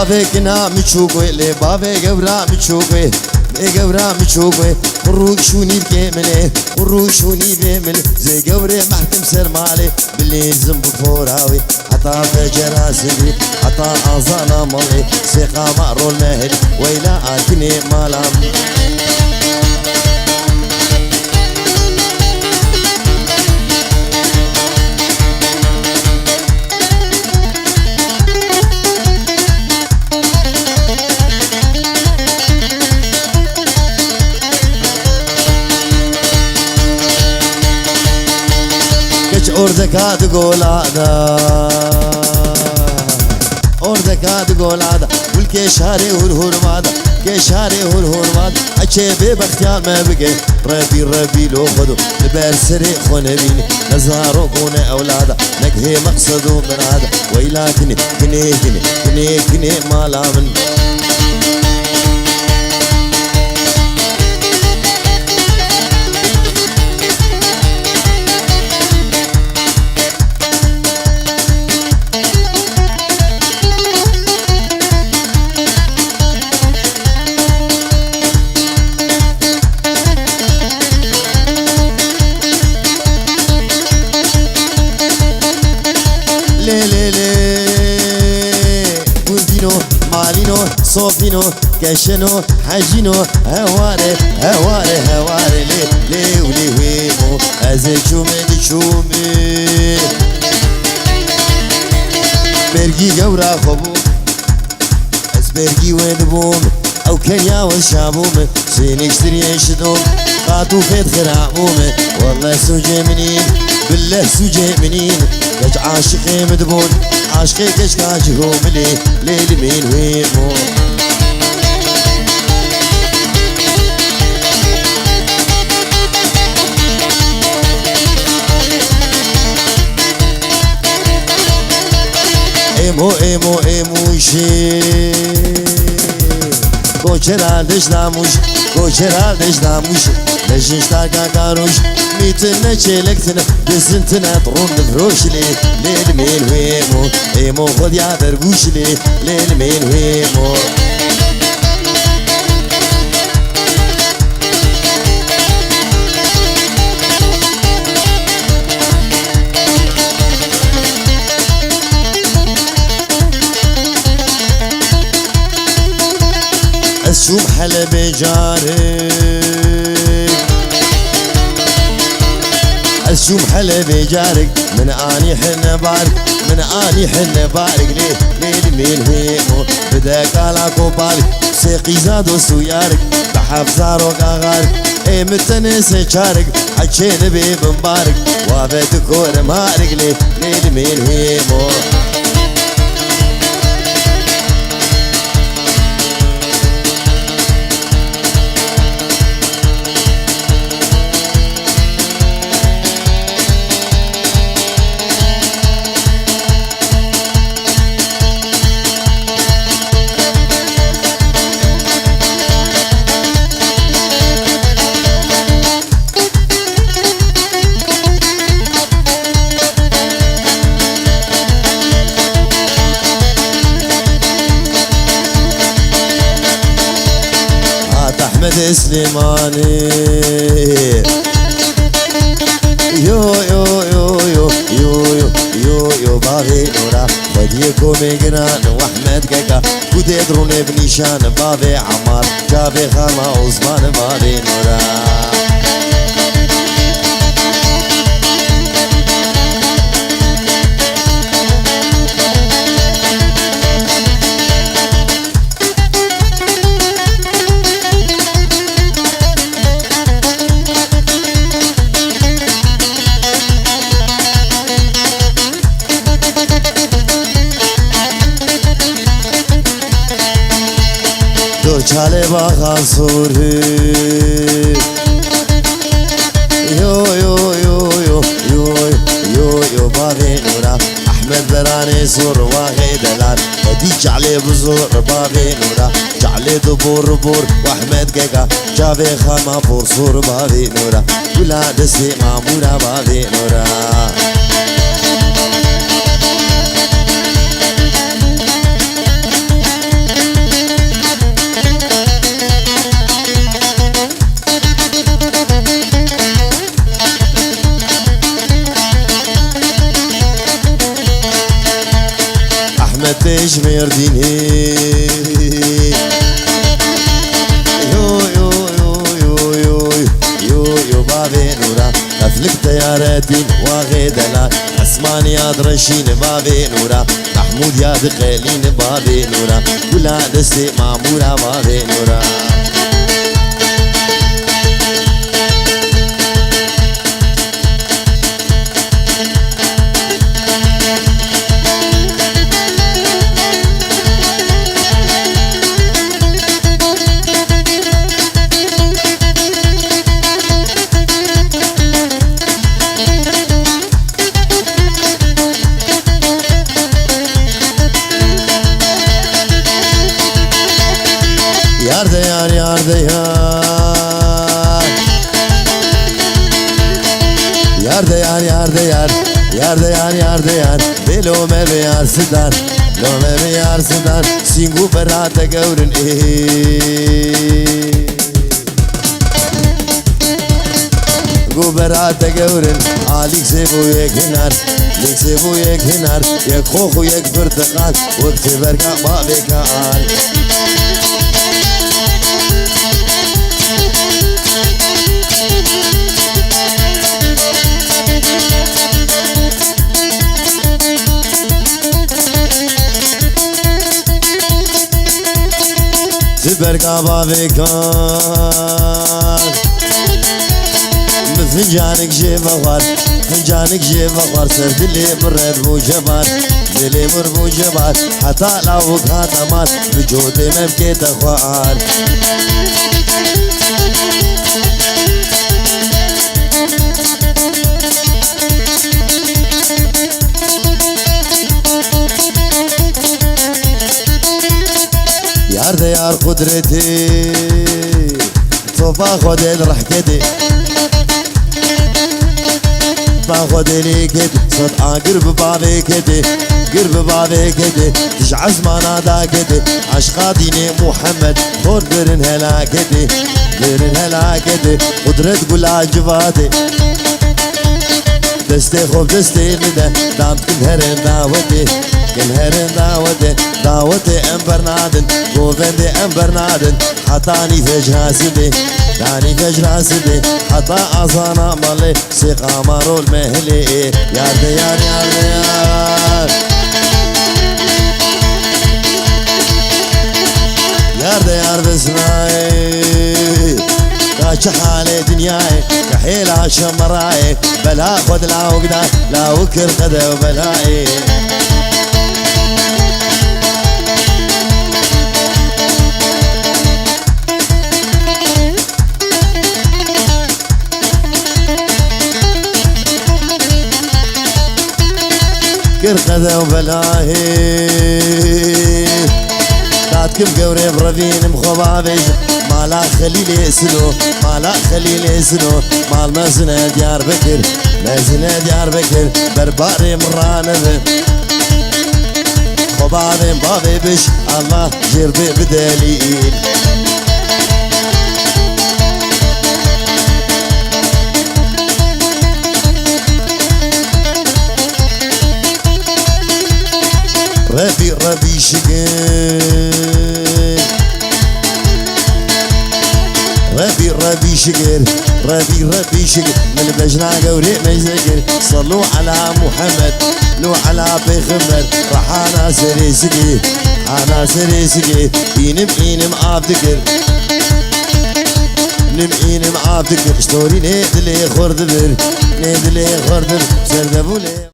بافي كنا متشوكوي لي بافي قبرا متشوكوي قبرا متشوكوي وروشوني بكامله وروشوني بيمل زي قبري محكم سر مالي باللي زنب فوراوي حتى فجر اسدي حتى اظانا مالي سيقا مقرو المهل ويلا اكني مالام اوردك تقول هذا اوردك تقول هذا والكشاري والهرماد كشاري والهرماد عشيبي باختيار ما بقي ربي لو خذوا البرسري خونبيني نزارو كون اولادا نكهي مقصدو من هذا ويلاكني كني ما لامن صوفينو كشنو حجينو هواري لي ولي ويمو ازي شومي برقي قورا خبو از برقي وين بوم او كنيا والشابوم سيني اشتري يشدوم قاتو فيت خرعوم والله سوجي منين بالله سوجي منين كج عاشقي مدبون عاشقي كش كاجهو ملي ليلي مين ويمو ایمو شی کوچرالش ناموش نجش تاکا کاروش میتن چلکتن بزنتن طرون بفروش لیل مین ایمو خود یادر گوش لیل مین ایمو شوم حلبي جارك من اني حن بارك ليل مين هيمو بدك على كوبالك سيقي زادو سويارك بحفزارو قاغارك اي متنس شارك حجين بي مبارك وابد كور مارك ليل مين هيمو سليماني يو باغي نورا وديكو ميقنان واحمد كاكا كودي دروني بنيشان بابي عمار جابي خاما عثمان باغي نورا چاله باغا سوره يو باغي نورا احمد براني سور واغي دلال وديج عليه بزور باغي نورا جعلي دبور واحمد كيكا جافي خاما بور سور باغي نورا ولاد سي مامورا باغي نورا پیش مردینه یو یو یو یو یو یو یو بابی نورا قفلك طياراتين واغيدنا اسمان ياد رشين بابي نورا محمود ياد خيلين بابي نورا كلها دستي معمورة بابي نورا Yar de yar yar de yar Yar de yar yar de yar Yar de yar yar de yar Belo me be yar sidar Lo me be yar sidar Singu berate gaurin Gu berate gaurin Alik sebu yek hinar Lik sebu yek hinar Yek khokhu yek birtiqal Wekti berka babekal برقا بابكان بفنجانك جيب اغوار فنجانك جيب اغوار سر دلي مرد بو جبار دلي مر بو جبار حتى لو كانت امان بجودي مبكيت اخوار يار ده يار قدرتي صوفا خدل رحكتي باخد لي كده صوت قرب بابي كده قرب بابي كده تجعز ما نادا كده عشقاتيني محمد خور برن هلا كده برن هلا كده قدرت قول عجباتي دستي خوب دستي مده دام كل هرن داوتي كل هرن داوتي داوتي ام برنادن قوفندي ام برنادن حطاني فجها سدي داني فجها سدي حطا اصانا مالي سيقا مارو المهلي يار ديار يار ديار يار ديار بسماي كاش حالي دنياي كحيلها شمراي بلا خد لا وقدا لا وكر قدا وبلاي كر قدا وبلاي داتكم قوري برفين مخبابيش مالا خليل اسلو مالا خليل اسلو مال مزنة ديار بكر مزنة ديار بكر برباري مرانب خبابي بابي بش الله جربي بدليل ربي ربي شقر ربي ربي شقر ربي ربي شقر من بجنا قوري مزقر صلوا على محمد لو على بيخمر رحانا سري سقي حانا سري سقي إنم عبدكر نم عبدكر اشتوري نيدلي خردبر نيدلي خردبر سردبولي